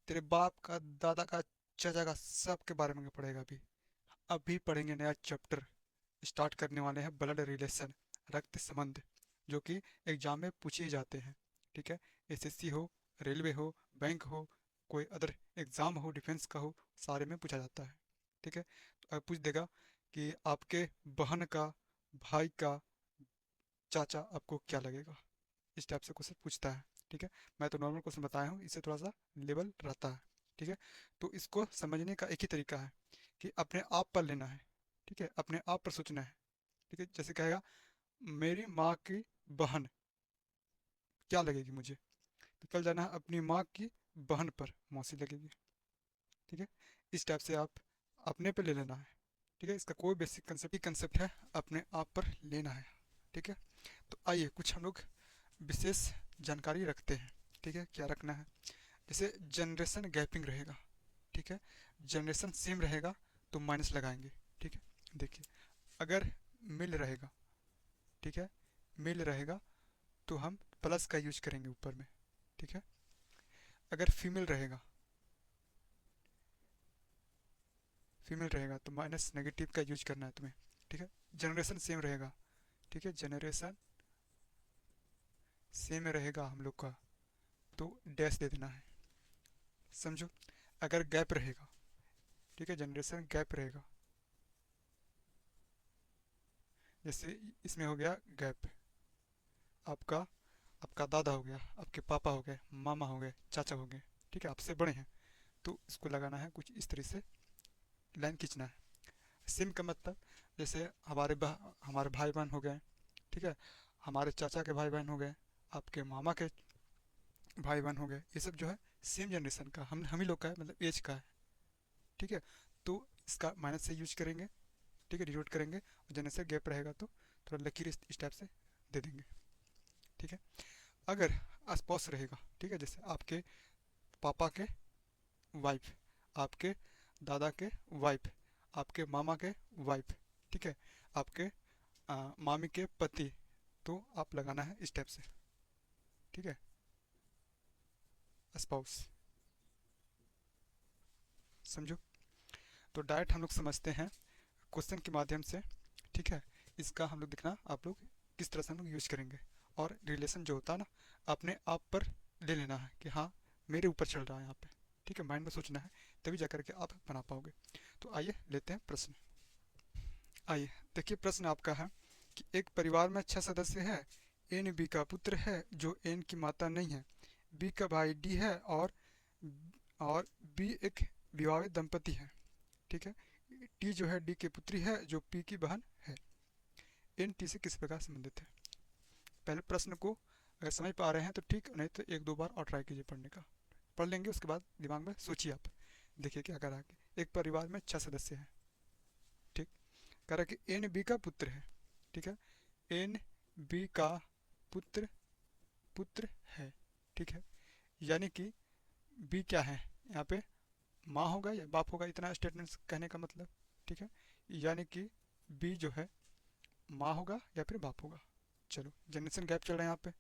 तेरे बाप का, दादा का, चाचा का, सब के बारे में पढ़ेगा अभी। अभी पढ़ेंगे नया चैप्टर। स्टार्ट करने वाले हैं ब्लड रिलेशन, रक्त संबंध, जो कि एग्जाम में पूछे जाते हैं। ठीक है। एसएससी हो, रेलवे हो, बैंक हो, कोई अदर एग्जाम हो, डिफेंस का हो, सारे में पूछा जाता है। ठीक है। तो अब पूछ देगा कि आपके बहन का, भाई का, चाचा आपको क्या लगेगा। इस टाइप से क्वेश्चन पूछता है। ठीक है। मैं तो नॉर्मल क्वेश्चन बताया हूँ, इससे थोड़ा सा लेवल रहता है। ठीक है। तो इसको समझने का एक ही तरीका है कि अपने आप पर लेना है। ठीक है, अपने आप पर सोचना है। ठीक है, जैसे कहेगा मेरी माँ की बहन क्या लगेगी मुझे, तो कल जाना है अपनी माँ की बहन पर मौसी लगेगी। ठीक है। इस टाइप से आप अपने पे ले लेना है। ठीक है, इसका कोई बेसिक कंसेप्ट ही कंसेप्ट है, अपने आप पर लेना है। ठीक है। तो आइए कुछ हम लोग विशेष जानकारी रखते हैं। ठीक है, क्या रखना है। जैसे जनरेशन गैपिंग रहेगा। ठीक है। जनरेशन सेम रहेगा तो माइनस लगाएंगे। ठीक है। देखिए, अगर मिल रहेगा, ठीक है, मिल रहेगा तो हम प्लस का यूज करेंगे ऊपर में। ठीक है। अगर फीमेल रहेगा, फीमेल रहेगा तो माइनस नेगेटिव का यूज करना है तुम्हें। ठीक है। जनरेशन सेम रहेगा। ठीक है, जनरेशन सेम रहेगा हम लोग का, तो डैश दे देना है। समझो। अगर गैप रहेगा, ठीक है, जनरेशन गैप रहेगा, जैसे इसमें हो गया गैप, आपका आपका दादा हो गया, आपके पापा हो गए, मामा हो गए, चाचा हो गए। ठीक है, आपसे बड़े हैं, तो इसको लगाना है कुछ इस तरह से, लाइन खींचना है। सिम का मतलब, जैसे हमारे भाई बहन हो गए। ठीक है, हमारे चाचा के भाई बहन हो गए, आपके मामा के भाई बहन हो गए, ये सब जो है सेम जनरेशन का, हम ही लोग का है, मतलब एज का है। ठीक है। तो इसका माइनस से यूज करेंगे। ठीक है, डिनोट करेंगे, और जनरेशन गैप रहेगा तो थोड़ा लकीर इस टाइप से दे देंगे। ठीक है। अगर आसपास रहेगा, ठीक है, जैसे आपके पापा के वाइफ, आपके दादा के वाइफ, आपके मामा के वाइफ, ठीक है, आपके मामी के पति, तो आप लगाना है इस टाइप से। ठीक है, स्पाउस। समझो। तो डायरेक्ट हम लोग समझते हैं क्वेश्चन के माध्यम से। ठीक है। इसका हम लोग देखना आप लोग किस तरह से हम लोग यूज करेंगे। और रिलेशन जो होता है ना, अपने आप पर ले लेना है कि हाँ मेरे ऊपर चल रहा है यहाँ पे। ठीक है, माइंड में सोचना है, तभी जा करके आप बना पाओगे। तो आइए लेते हैं प्रश्न। आइए देखिए, प्रश्न आपका है कि एक परिवार में 6 सदस्य है। एन बी का पुत्र है जो एन की माता नहीं है। बी का भाई डी है, और बी एक विवाहित दंपति है। ठीक है। टी जो है डी की पुत्री है जो पी की बहन है। एन टी से किस प्रकार संबंधित है। पहले प्रश्न को अगर समझ पा रहे हैं तो ठीक, नहीं तो एक दो बार और ट्राई कीजिए पढ़ने का। पढ़ लेंगे उसके बाद दिमाग में सोचिए आप। देखिए क्या करा कि एक परिवार में 6 सदस्य हैं। ठीक। कह रहा कि एन बी का पुत्र है। ठीक है। एन बी का पुत्र पुत्र है। ठीक है। यानी कि बी क्या है यहाँ पे, माँ होगा या बाप होगा, इतना स्टेटमेंट कहने का मतलब। ठीक है। यानी कि बी जो है माँ होगा या फिर बाप होगा। चलो, जनरेशन गैप चल रहा है यहाँ पे,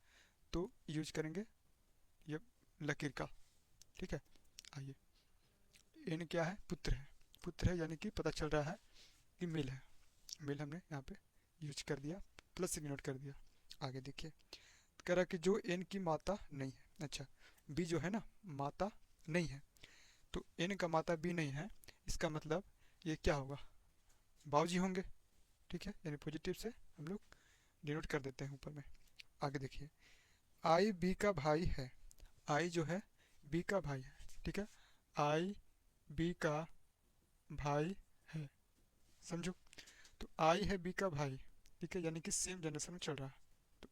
तो यूज करेंगे ये लकीर का। ठीक है। आइए, एन क्या है, पुत्र है। पुत्र है यानी कि पता चल रहा है कि मेल है। मेल हमने यहाँ पे यूज कर दिया, प्लस से नोट कर दिया। आगे देखिए, कह रहा है कि जो एन की माता नहीं है। अच्छा, बी जो है ना माता नहीं है, तो एन का माता बी नहीं है, इसका मतलब ये क्या होगा, बाबूजी होंगे। ठीक है, यानी पॉजिटिव से हम लोग डिनोट कर देते हैं ऊपर में। आगे देखिए, आई बी का भाई है। आई जो है बी का भाई है। ठीक है। आई बी का भाई है। समझो। तो आई है बी का भाई। ठीक है, यानी कि सेम जनरेशन में चल रहा है, तो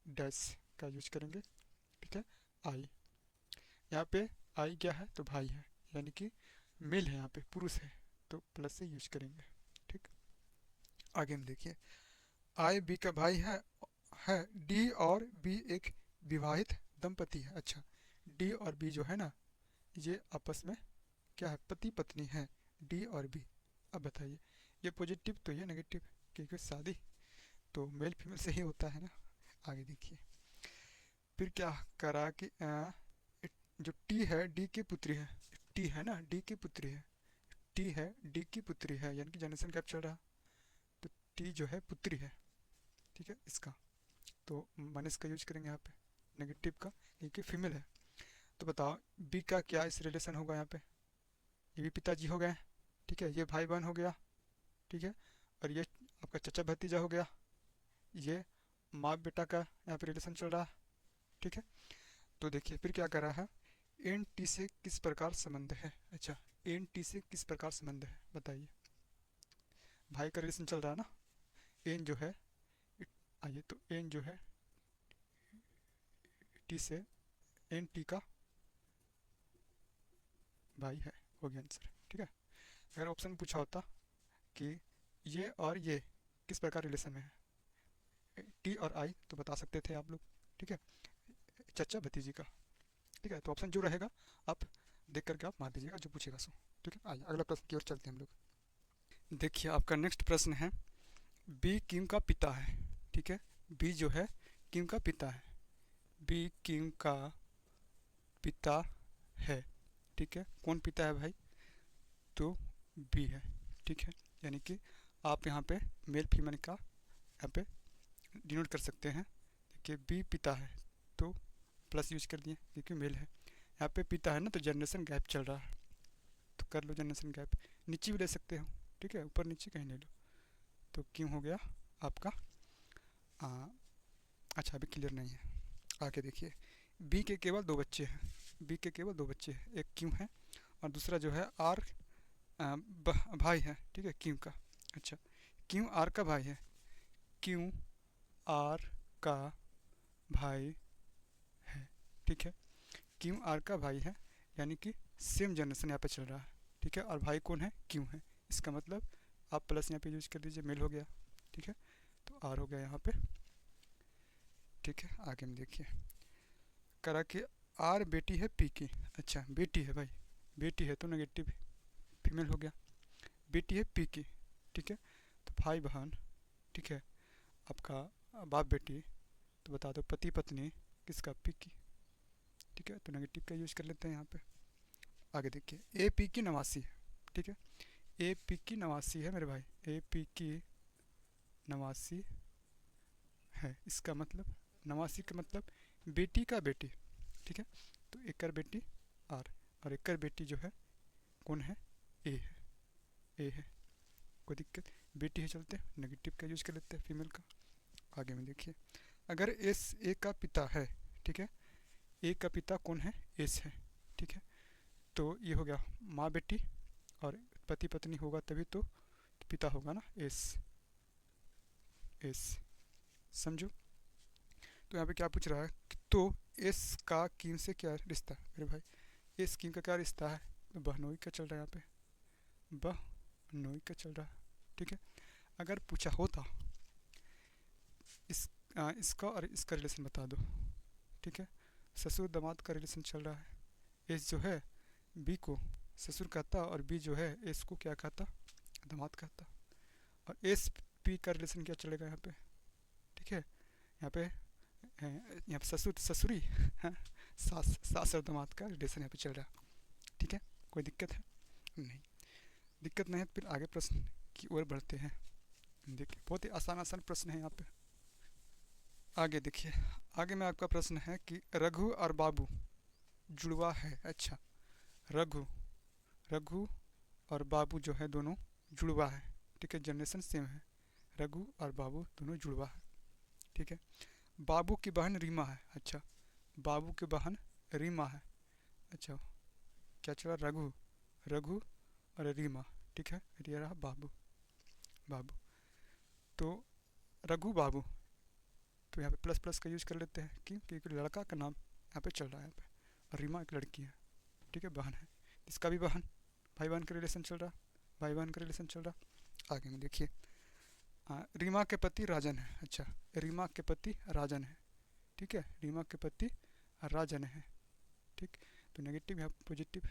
डैश का यूज करेंगे। ठीक है। आई, यहाँ पे आई क्या है तो भाई है, यानी कि मेल है, यहाँ पे पुरुष है, तो प्लस से यूज करेंगे। ठीक। आगे हम देखिए, आई बी का भाई है डी और बी एक विवाहित दंपति है। अच्छा, डी और बी जो है ना, ये आपस में क्या है, पति पत्नी है, डी और बी। अब बताइए, ये पॉजिटिव तो ये नेगेटिव, क्योंकि शादी तो मेल फीमेल से ही होता है ना। आगे देखिए, फिर क्या करा कि जो टी है डी की पुत्री है, टी है ना डी की पुत्री है, टी है डी की पुत्री है, यानी कि जनरेशन गैप चल रहा है। तो टी जो है पुत्री है, ठीक है इसका। तो मैंने इसका यूज करेंगे यहाँ पे नेगेटिव का, क्योंकि फीमेल है। तो बताओ बी का क्या इस रिलेशन होगा यहाँ पे, ये भी पिताजी हो गए, ठीक है, ये भाई बहन हो गया, ठीक है, और ये आपका चचा भतीजा हो गया, ये माँ बेटा का यहाँ पे रिलेशन चल रहा है, ठीक है। तो देखिए फिर क्या कर रहा है, एन टी से किस प्रकार संबंध है। अच्छा, एन टी से किस प्रकार संबंध है बताइए, भाई का रिलेशन चल रहा है ना, एन जो है, आइए तो एन जो है टी से, एन टी का भाई है, हो गया आंसर, ठीक है। अगर ऑप्शन पूछा होता कि ये और ये किस प्रकार रिलेशन में है, टी और आई, तो बता सकते थे आप लोग, ठीक है, चचा भतीजी का, ठीक है। तो ऑप्शन जो रहेगा आप देख करके आप मार दीजिएगा जो पूछेगा सो, ठीक है। आइए अगला प्रश्न की ओर चलते हैं हम लोग। देखिए आपका नेक्स्ट प्रश्न है, बी किम का पिता है, ठीक है, बी जो है किम का पिता है, बी किम का पिता है, ठीक है। कौन पिता है भाई, तो बी है, ठीक है। यानी कि आप यहाँ पे मेल फीमेल का यहाँ पे डिनोट कर सकते हैं। देखिए बी पिता है तो प्लस यूज कर दिए क्योंकि मेल है, यहाँ पे पिता है ना तो जनरेशन गैप चल रहा है, तो कर लो जनरेशन गैप, नीचे भी ले सकते हो, ठीक है, ऊपर नीचे कहीं ले लो। तो क्यों हो गया आपका अच्छा अभी क्लियर नहीं है, आगे देखिए, बी के केवल दो बच्चे हैं, बी के केवल दो बच्चे हैं, एक क्यों है और दूसरा जो है आर भाई है, ठीक है, क्यों का। अच्छा, क्यों आर का भाई है, क्यों आर का भाई है, ठीक है, क्यों आर का भाई है, यानी कि सेम जनरेशन यहाँ पे चल रहा है, ठीक है, और भाई कौन है, क्यों है, इसका मतलब आप प्लस यहाँ पे यूज कर दीजिए, मेल हो गया, ठीक है। तो आर हो गया यहाँ पे, ठीक है। आगे में देखिए करा कि आर बेटी है पी की, अच्छा बेटी है भाई, बेटी है तो नेगेटिव फीमेल हो गया, बेटी है पी की, ठीक है। तो भाई बहन, ठीक है, आपका बाप बेटी, तो बता दो पति पत्नी किसका, पी की, ठीक है। तो नेगेटिव का यूज कर लेते हैं यहाँ पे। आगे देखिए ए पी की नवासी है, ठीक है, ए पी की नवासी है मेरे भाई, ए पी की नवासी है, इसका मतलब नवासी का मतलब बेटी का बेटी, ठीक है। तो एक कर बेटी आर, और एक कर बेटी जो है कौन है, ए है, ए है, कोई दिक्कत, बेटी है चलते नेगेटिव का यूज कर लेते हैं फीमेल का। आगे में देखिए अगर एस ए का पिता है, ठीक है, ए का पिता कौन है, एस है, ठीक है। तो ये हो गया माँ बेटी और पति पत्नी होगा तभी तो पिता होगा ना, एस, एस, समझो। तो यहाँ पे क्या पूछ रहा है तो एस का किम से क्या रिश्ता है मेरे भाई, एस किम का क्या रिश्ता है, तो बहनोई का चल रहा है यहाँ पे, बहनोई का चल रहा है, ठीक है। अगर पूछा होता इस इसका और इसका रिलेशन बता दो, ठीक है, ससुर दामाद का रिलेशन चल रहा है, एस जो है बी को ससुर कहता और बी जो है एस को क्या कहता, दामाद कहता, और एस पी का रिलेशन क्या चलेगा यहाँ पे, ठीक है, यहाँ पे यहाँ पे ससुर ससुरी हाँ, सास और दामाद का रिलेशन यहाँ पे चल रहा है, ठीक है। कोई दिक्कत है नहीं, दिक्कत नहीं है तो फिर आगे प्रश्न की ओर बढ़ते हैं। देखिए बहुत ही आसान आसान प्रश्न है यहाँ पे। आगे देखिए, आगे में आपका प्रश्न है कि रघु और बाबू जुड़वा है, अच्छा रघु, रघु और बाबू जो है दोनों जुड़वा है, ठीक है, जनरेशन सेम है, रघु और बाबू दोनों जुड़वा है, ठीक है। बाबू की बहन रीमा है, अच्छा बाबू की बहन रीमा है, अच्छा क्या चला, रघु, रघु और रीमा, ठीक है, ये रहा बाबू, बाबू, तो रघु बाबू, तो यहाँ पे प्लस प्लस का यूज कर लेते हैं क्यों, क्योंकि लड़का का नाम यहाँ पे चल रहा है यहाँ पे, और रीमा एक लड़की है, ठीक है, बहन है, इसका भी बहन, भाई बहन का रिलेशन चल रहा, भाई बहन का रिलेशन चल रहा। आगे में देखिए रीमा के पति राजन है, अच्छा रीमा के पति राजन है, ठीक है, रीमा के पति राजन है, ठीक, तो नेगेटिव है पॉजिटिव,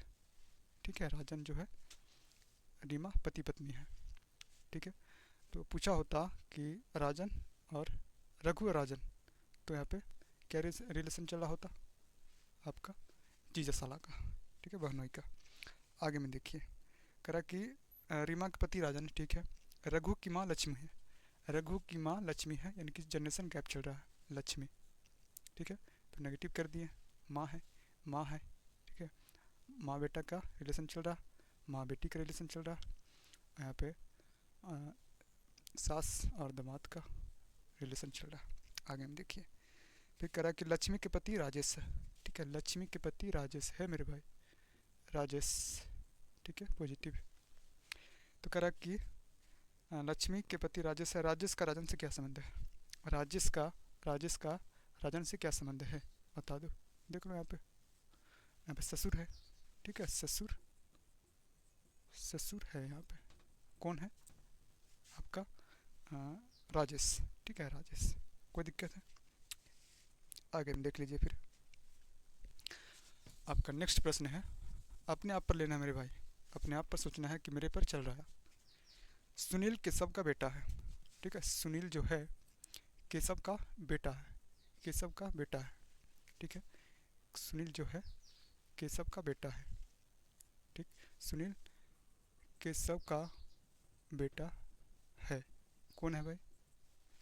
ठीक है, राजन जो है रीमा पति पत्नी है, ठीक है। तो पूछा होता कि राजन और रघु और राजन, तो यहाँ पे क्या रिलेशन चल रहा होता आपका, जीजासाला का, ठीक है, बहनोई का। आगे में देखिए, करा कि रीमा के पति राजन, ठीक है, रघु की माँ लक्ष्मी है, रघु की माँ लक्ष्मी है, यानी कि जनरेशन गैप चल रहा है लक्ष्मी, ठीक है, तो नेगेटिव कर दिए, माँ है, माँ है, ठीक है, माँ बेटा का रिलेशन चल रहा, माँ बेटी का रिलेशन चल रहा, यहाँ पे अ, सास और दामाद का रिलेशन चल रहा। आगे हम देखिए, फिर करा कि लक्ष्मी के पति राजेश है, ठीक है, लक्ष्मी के पति राजेश है मेरे भाई, राजेश, ठीक है, पॉजिटिव। तो करा कि लक्ष्मी के पति राजेश है, राजेश का राजन से क्या संबंध है, राजेश का राजन से क्या संबंध है, बता दो। देख लो यहाँ पे ससुर है, ठीक है, ससुर, ससुर है यहाँ पे, कौन है आपका राजेश, ठीक है, राजेश, कोई दिक्कत है। आगे में देख लीजिए, फिर आपका नेक्स्ट प्रश्न है, अपने आप पर लेना है मेरे भाई, अपने आप पर सोचना है कि मेरे पर चल रहा है। सुनील केशव का बेटा है, ठीक है, सुनील जो है केशव का बेटा है, केशव का बेटा है, ठीक है, सुनील जो है केशव का बेटा है, ठीक, सुनील केशव का बेटा है, कौन है भाई,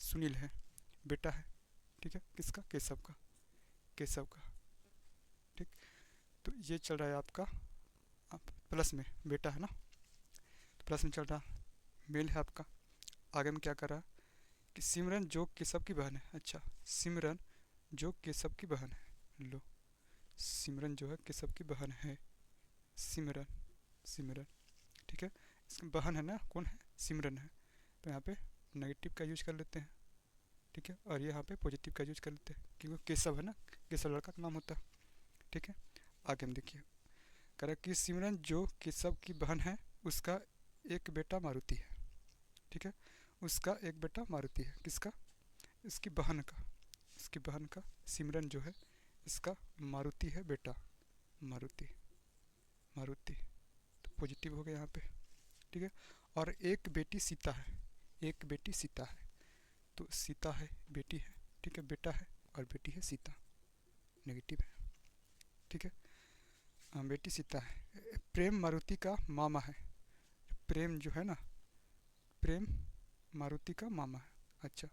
सुनील है, बेटा है, ठीक है, किसका, केशव का, केशव का, ठीक। तो ये चल रहा है आपका प्लस में, बेटा है ना, तो प्लस में चल रहा, मेल है आपका। आगे में क्या कर रहा कि सिमरन जो केशव की बहन है, अच्छा, सिमरन जो केशव की बहन है, लो, सिमरन जो है केशव की बहन है, सिमरन, सिमरन, ठीक है, इसकी बहन है ना, कौन है, सिमरन है, तो यहाँ पे नेगेटिव का यूज कर लेते हैं, ठीक है, और यहाँ पे पॉजिटिव का यूज कर लेते हैं क्योंकि केशव है ना, केशव लड़का का नाम होता है, ठीक है। आगे हम देखिए, करें कि सिमरन जो केशव की बहन है उसका एक बेटा मारुति है, ठीक है, उसका एक बेटा मारुति है, किसका, इसकी बहन का, इसकी बहन का, सिमरन जो है इसका मारुति है बेटा, मारुति, मारुति, तो पॉजिटिव हो गया यहाँ पे, ठीक है। और एक बेटी सीता है, एक बेटी सीता है, तो सीता है बेटी है, ठीक है, बेटा है और बेटी है सीता, नेगेटिव है, ठीक है, बेटी सीता है। प्रेम मारुति का मामा है, प्रेम जो है ना, प्रेम मारुति का मामा है, अच्छा,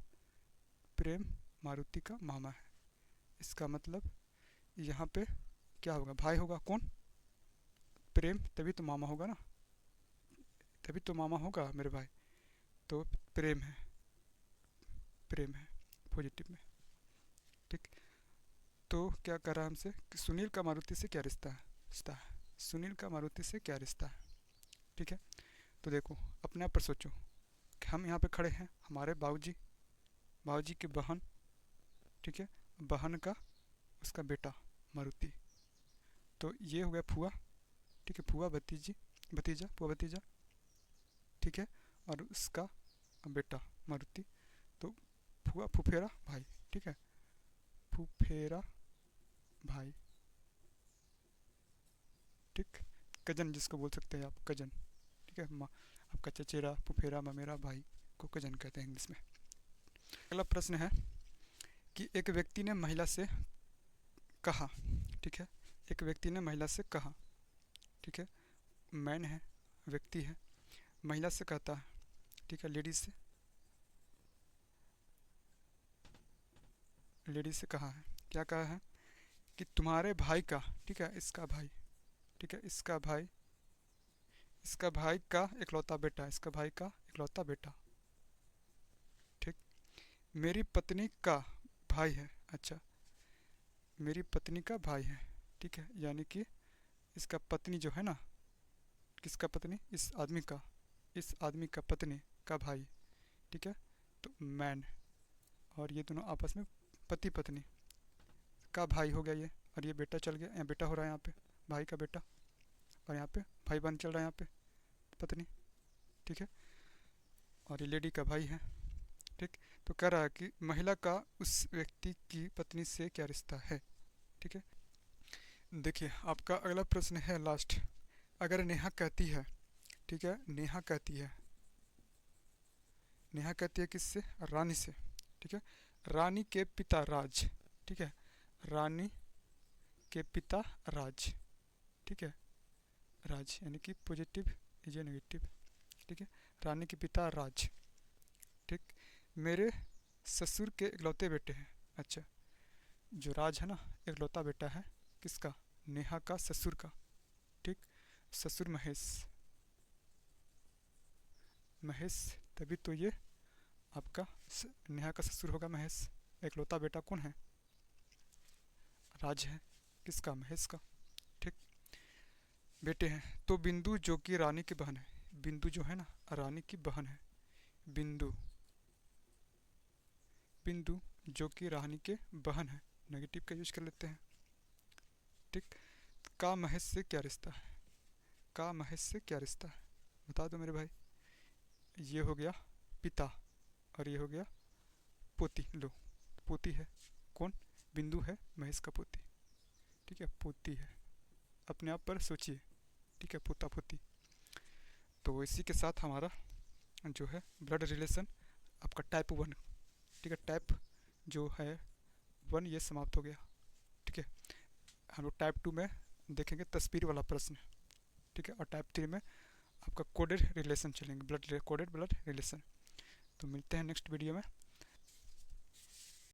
प्रेम मारुति का मामा है, इसका मतलब यहाँ पे क्या होगा, भाई होगा, कौन, प्रेम, तभी तो मामा होगा ना, तभी तो मामा होगा मेरे भाई, तो प्रेम है, प्रेम है पॉजिटिव में, ठीक। तो क्या कर रहा है हमसे कि सुनील का मारुति से क्या रिश्ता है, रिश्ता है, सुनील का मारुति से क्या रिश्ता है, ठीक है। तो देखो अपने आप पर सोचो कि हम यहाँ पे खड़े हैं, हमारे बाबूजी, बाबूजी की बहन, ठीक है, बहन का उसका बेटा मारुति, तो ये हो गया फुआ, ठीक है, फुआ भतीजी, भतीजा, फुआ भतीजा, ठीक है, और उसका बेटा मारुति, तो फुआ फुफेरा भाई, ठीक है, फुफेरा भाई, ठीक, कजन जिसको बोल सकते हैं आप, कजन, ठीक है, माँ, आपका चचेरा, फुफेरा, ममेरा भाई को कजन कहते हैं इंग्लिश में। अगला प्रश्न है कि एक व्यक्ति ने महिला से कहा, ठीक है, एक व्यक्ति ने महिला से कहा, ठीक है, मैन है, व्यक्ति है, महिला से कहता है, ठीक है, लेडीज से, लेडीज से कहा है, क्या कहा है कि तुम्हारे भाई का, ठीक है, इसका भाई, ठीक है, इसका भाई, इसका भाई का इकलौता बेटा, इसका भाई का इकलौता बेटा, ठीक, मेरी पत्नी का भाई है, अच्छा, मेरी पत्नी का भाई है, ठीक है, यानी कि इसका पत्नी जो है ना, किसका पत्नी, इस आदमी का, इस आदमी का पत्नी का भाई, ठीक है, तो मैन, और ये दोनों आपस में पति पत्नी का भाई हो गया ये, और ये बेटा चल गया, यहाँ बेटा हो रहा है यहाँ पे, भाई का बेटा, और यहाँ पे भाई बहन चल रहा है यहाँ पे, पत्नी, ठीक है, और ये लेडी का भाई है, ठीक। तो कह रहा है कि महिला का उस व्यक्ति की पत्नी से क्या रिश्ता है, ठीक है। देखिए आपका अगला प्रश्न है लास्ट, अगर नेहा कहती है, ठीक है, नेहा कहती है, नेहा कहती है किससे, रानी से, ठीक है, रानी के पिता राज, ठीक है, रानी के पिता राज, ठीक है, राज यानी कि पॉजिटिव इज ए नेगेटिव, ठीक है। रानी के पिता राज, ठीक। मेरे ससुर के इकलौते बेटे हैं, अच्छा, जो राज है ना इकलौता बेटा है किसका, नेहा का ससुर का, ठीक। ससुर महेश, महेश, तभी तो ये आपका नेहा का ससुर होगा महेश। इकलौता बेटा कौन है, राज है, किसका, महेश का, ठीक। बेटे हैं तो बिंदु जो कि रानी की बहन है, बिंदु जो है ना रानी की बहन है, बिंदु, बिंदु जो कि रानी के बहन है, नेगेटिव का यूज कर लेते हैं, ठीक। का महेश से क्या रिश्ता है, का महेश से क्या रिश्ता है, बता दो मेरे भाई। ये हो गया पिता और ये हो गया पोती, लो पोती है, कौन, बिंदु है महेश का पोती, ठीक है, पोती है, अपने आप पर सोचिए, ठीक है, पोता पोती। तो इसी के साथ हमारा जो है ब्लड रिलेशन आपका टाइप 1, ठीक है, टाइप जो है 1 ये समाप्त हो गया, ठीक है। हम लोग टाइप 2 में देखेंगे तस्वीर वाला प्रश्न, ठीक है, और टाइप 3 में आपका कोडेड रिलेशन चलेंगे, ब्लड कोडेड ब्लड रिलेशन। तो मिलते हैं नेक्स्ट वीडियो में।